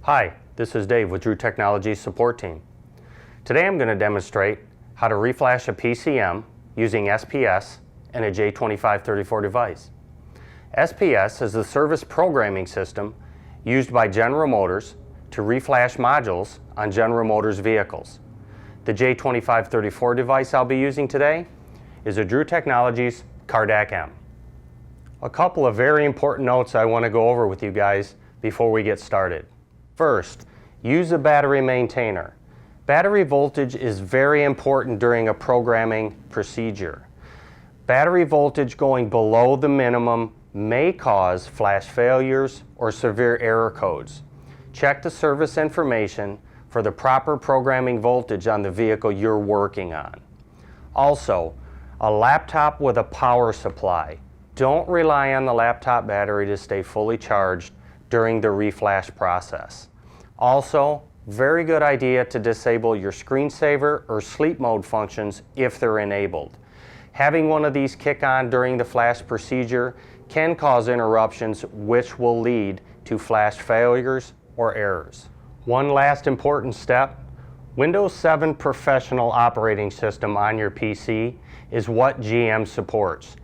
Hi, this is Dave with Drew Technologies support team. Today I'm going to demonstrate how to reflash a PCM using SPS and a J2534 device. SPS is the service programming system used by General Motors to reflash modules on General Motors vehicles. The J2534 device I'll be using today is a Drew Technologies Cardac M. A couple of very important notes I want to go over with you guys before we get started. First, use a battery maintainer. Battery voltage is very important during a programming procedure. Battery voltage going below the minimum may cause flash failures or severe error codes. Check the service information for the proper programming voltage on the vehicle you're working on. Also, a laptop with a power supply. Don't rely on the laptop battery to stay fully charged during the reflash process. Also, very good idea to disable your screensaver or sleep mode functions if they're enabled. Having one of these kick on during the flash procedure can cause interruptions which will lead to flash failures or errors. One last important step, Windows 7 Professional operating system on your PC is what GM supports.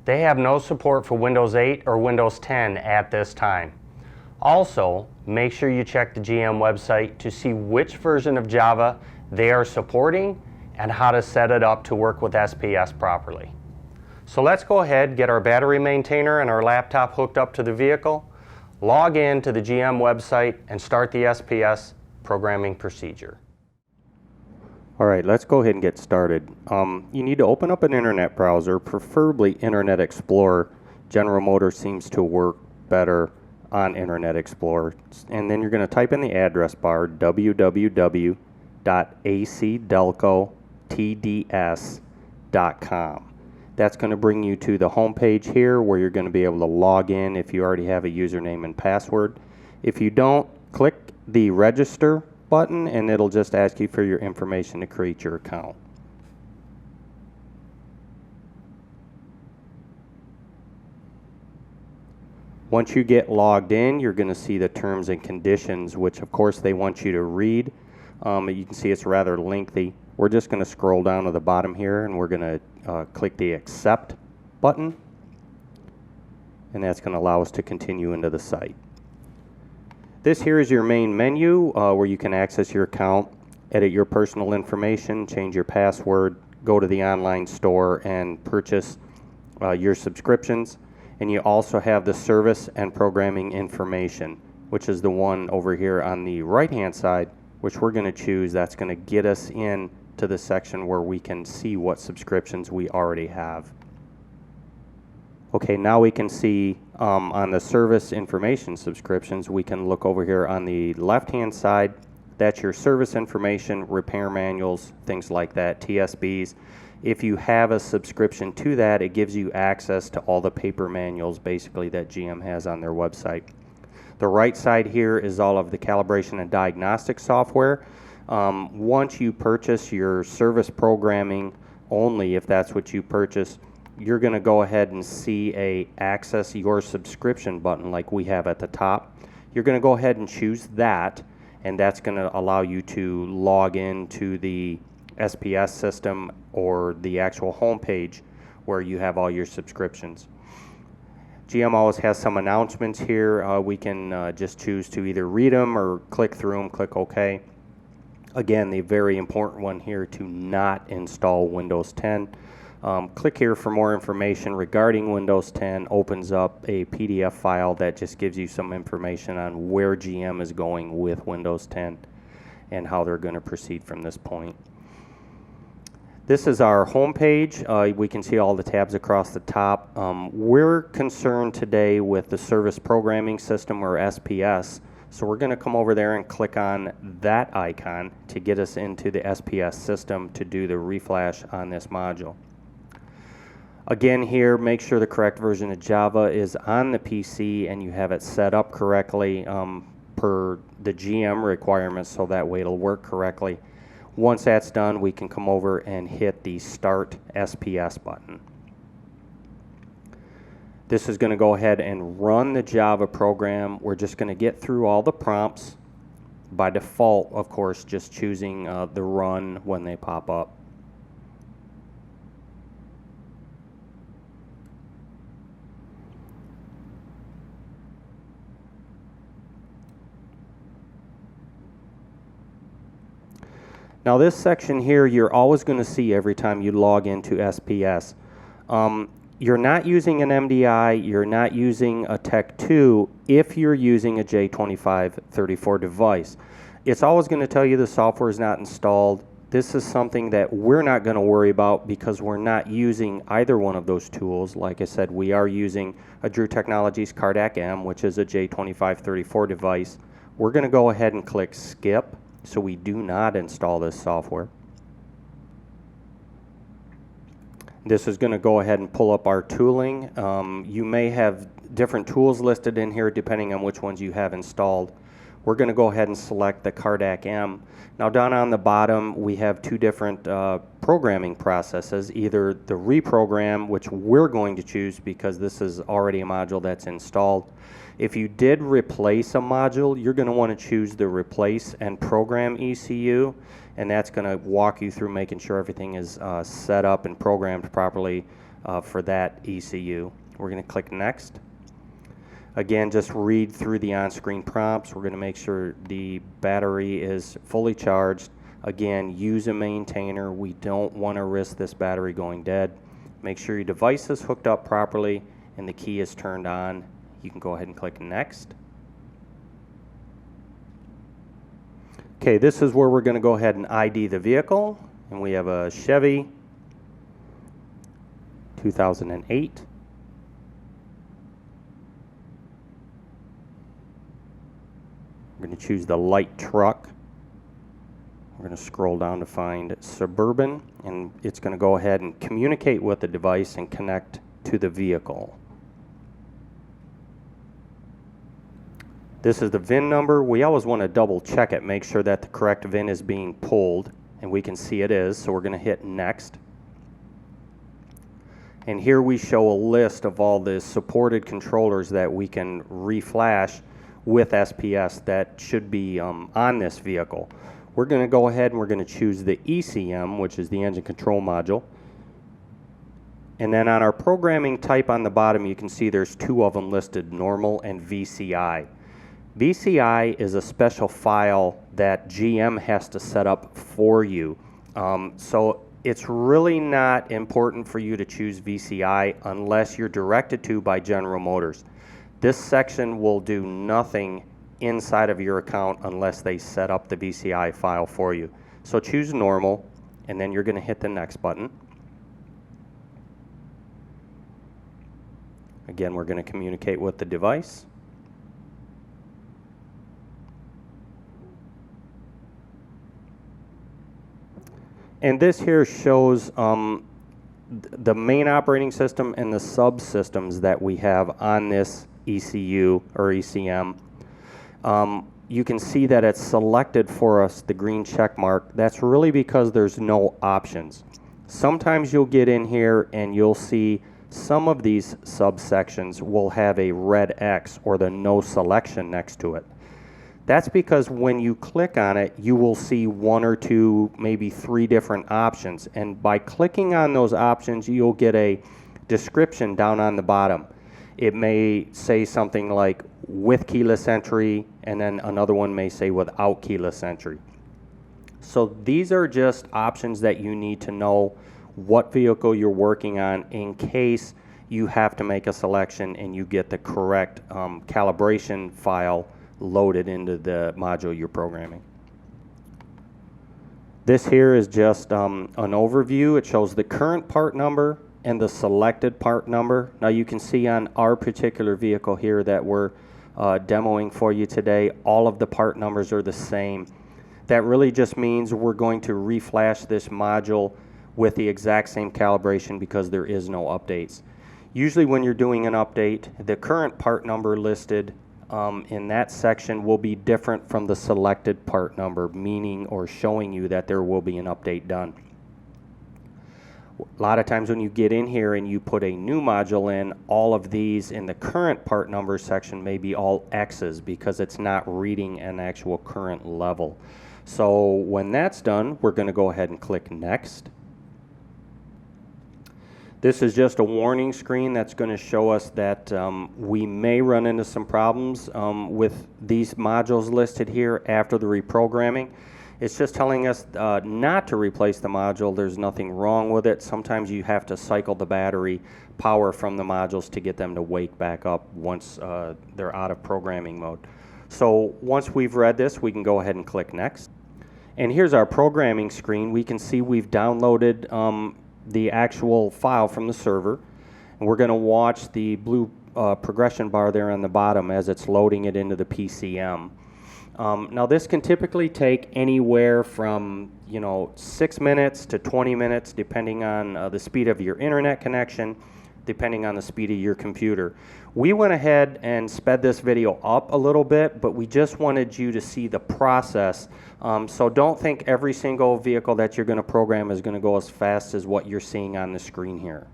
They have no support for Windows 8 or Windows 10 at this time. Also, make sure you check the GM website to see which version of Java they are supporting and how to set it up to work with SPS properly. So let's go ahead, get our battery maintainer and our laptop hooked up to the vehicle, log in to the GM website and start the SPS programming procedure. Alright, let's go ahead and get started. You need to open up an internet browser, preferably Internet Explorer. General Motors seems to work better on Internet Explorer. And then you're going to type in the address bar www.acdelcotds.com. That's going to bring you to the home page here where you're going to be able to log in if you already have a username and password. If you don't, click the register button and it'll just ask you for your information to create your account. Once you get logged in, you're going to see the terms and conditions, which of course they want you to read. You can see it's rather lengthy. We're just going to scroll down to the bottom here and we're going to click the accept button, and that's going to allow us to continue into the site. This here is your main menu where you can access your account, edit your personal information, change your password, go to the online store and purchase your subscriptions. And you also have the service and programming information, which is the one over here on the right hand side, which we're going to choose. That's going to get us in to the section where we can see what subscriptions we already have. Okay, now we can see on the service information subscriptions, we can look over here on the left hand side. That's your service information, repair manuals, things like that, TSBs. If you have a subscription to that, it gives you access to all the paper manuals basically that GM has on their website. The right side here is all of the calibration and diagnostic software. Once you purchase your service programming only, if that's what you purchase, you're going to go ahead and see a access your subscription button like we have at the top. You're going to go ahead and choose that, and that's going to allow you to log into the SPS system or the actual home page where you have all your subscriptions. GM always has some announcements here. We can just choose to either read them or click through them, click OK. Again, the very important one here to not install Windows 10. Click here for more information regarding Windows 10. Opens up a PDF file that just gives you some information on where GM is going with Windows 10 and how they're going to proceed from this point. This is our home page. We can see all the tabs across the top. We're concerned today with the service programming system, or SPS. So we're going to come over there and click on that icon to get us into the SPS system to do the reflash on this module. Again here, make sure the correct version of Java is on the PC and you have it set up correctly per the GM requirements, so that way it'll work correctly. Once that's done, we can come over and hit the Start SPS button. This is going to go ahead and run the Java program. We're just going to get through all the prompts by default, of course, just choosing the run when they pop up. Now this section here, you're always going to see every time you log into SPS. You're not using an MDI, you're not using a Tech 2 if you're using a J2534 device. It's always going to tell you the software is not installed. This is something that we're not going to worry about because we're not using either one of those tools. Like I said, we are using a Drew Technologies Cardac M, which is a J2534 device. We're going to go ahead and click skip, so we do not install this software. This is going to go ahead and pull up our tooling. You may have different tools listed in here depending on which ones you have installed. We're going to go ahead and select the Cardac M. Now down on the bottom we have two different programming processes, either the reprogram, which we're going to choose because this is already a module that's installed. If you did replace a module, you're going to want to choose the replace and program ECU, and that's going to walk you through making sure everything is set up and programmed properly for that ECU. We're going to click next. Again, just read through the on-screen prompts. We're going to make sure the battery is fully charged. Again, use a maintainer. We don't want to risk this battery going dead. Make sure your device is hooked up properly and the key is turned on. You can go ahead and click next. Okay, this is where we're going to go ahead and ID the vehicle, and we have a Chevy 2008. We're going to choose the light truck. We're going to scroll down to find Suburban, and it's going to go ahead and communicate with the device and connect to the vehicle. This is the VIN number. We always want to double check it, make sure that the correct VIN is being pulled, and we can see it is, so we're going to hit next. And here we show a list of all the supported controllers that we can reflash with SPS that should be on this vehicle. We're going to go ahead and we're going to choose the ECM, which is the engine control module. And then on our programming type on the bottom, you can see there's two of them listed, normal and VCI. VCI is a special file that GM has to set up for you. So it's really not important for you to choose VCI unless you're directed to by General Motors. This section will do nothing inside of your account unless they set up the VCI file for you. So choose normal, and then you're going to hit the next button. Again, we're going to communicate with the device. And this here shows the main operating system and the subsystems that we have on this ECU or ECM. You can see that it's selected for us, the green check mark. That's really because there's no options. Sometimes you'll get in here and you'll see some of these subsections will have a red X or the no selection next to it. That's because when you click on it, you will see one or two, maybe three different options. And by clicking on those options, you'll get a description down on the bottom. It may say something like with keyless entry, and then another one may say without keyless entry. So these are just options that you need to know what vehicle you're working on in case you have to make a selection and you get the correct calibration file loaded into the module you're programming. This here is just an overview. It shows the current part number and the selected part number. Now you can see on our particular vehicle here that we're demoing for you today, all of the part numbers are the same. That really just means we're going to reflash this module with the exact same calibration because there is no updates. Usually when you're doing an update, the current part number listed in that section will be different from the selected part number, meaning or showing you that there will be an update done. A lot of times when you get in here and you put a new module in, all of these in the current part number section may be all X's because it's not reading an actual current level. So when that's done, we're going to go ahead and click Next. This is just a warning screen that's going to show us that we may run into some problems with these modules listed here after the reprogramming. It's just telling us not to replace the module. There's nothing wrong with it. Sometimes you have to cycle the battery power from the modules to get them to wake back up once they're out of programming mode. So once we've read this, we can go ahead and click Next. And here's our programming screen. We can see we've downloaded the actual file from the server. And we're going to watch the blue progression bar there on the bottom as it's loading it into the PCM. Now this can typically take anywhere from 6 minutes to 20 minutes depending on the speed of your internet connection, depending on the speed of your computer. We went ahead and sped this video up a little bit, but we just wanted you to see the process. So don't think every single vehicle that you're going to program is going to go as fast as what you're seeing on the screen here.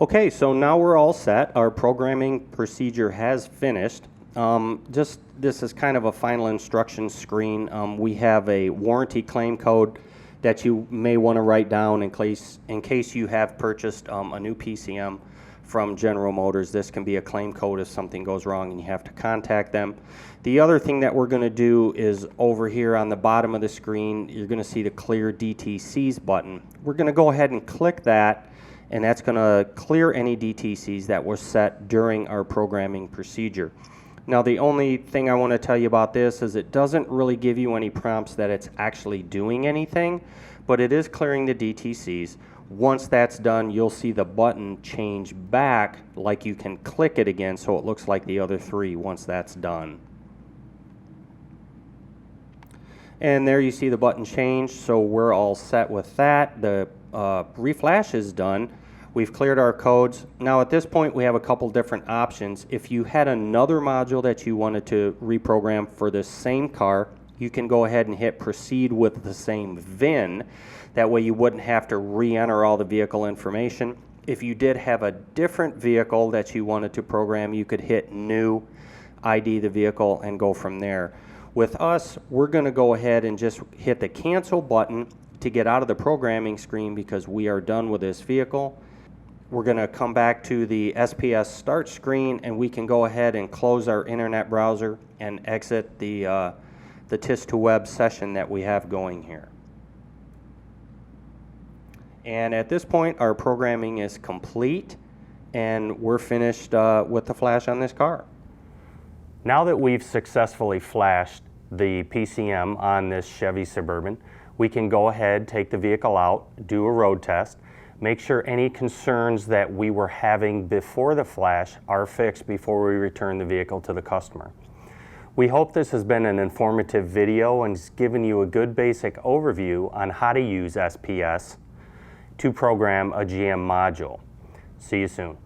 Okay, so now we're all set. Our programming procedure has finished. This is kind of a final instruction screen. We have a warranty claim code that you may want to write down in case you have purchased a new PCM from General Motors. This can be a claim code if something goes wrong and you have to contact them. The other thing that we're going to do is over here on the bottom of the screen, you're going to see the Clear DTCs button. We're going to go ahead and click that, and that's going to clear any DTCs that were set during our programming procedure. Now the only thing I want to tell you about this is it doesn't really give you any prompts that it's actually doing anything, but it is clearing the DTCs. Once that's done, you'll see the button change back, like you can click it again so it looks like the other three once that's done. And there you see the button change, so we're all set with that. The reflash is done. We've cleared our codes. Now at this point we have a couple different options. If you had another module that you wanted to reprogram for this same car, you can go ahead and hit proceed with the same VIN. That way you wouldn't have to re-enter all the vehicle information. If you did have a different vehicle that you wanted to program, you could hit new, ID the vehicle, and go from there. With us, we're going to go ahead and just hit the cancel button to get out of the programming screen because we are done with this vehicle. We're going to come back to the SPS start screen, and we can go ahead and close our internet browser and exit the TIS2Web session that we have going here. And at this point, our programming is complete, and we're finished with the flash on this car. Now that we've successfully flashed the PCM on this Chevy Suburban, we can go ahead, take the vehicle out, do a road test, make sure any concerns that we were having before the flash are fixed before we return the vehicle to the customer. We hope this has been an informative video and has given you a good basic overview on how to use SPS to program a GM module. See you soon.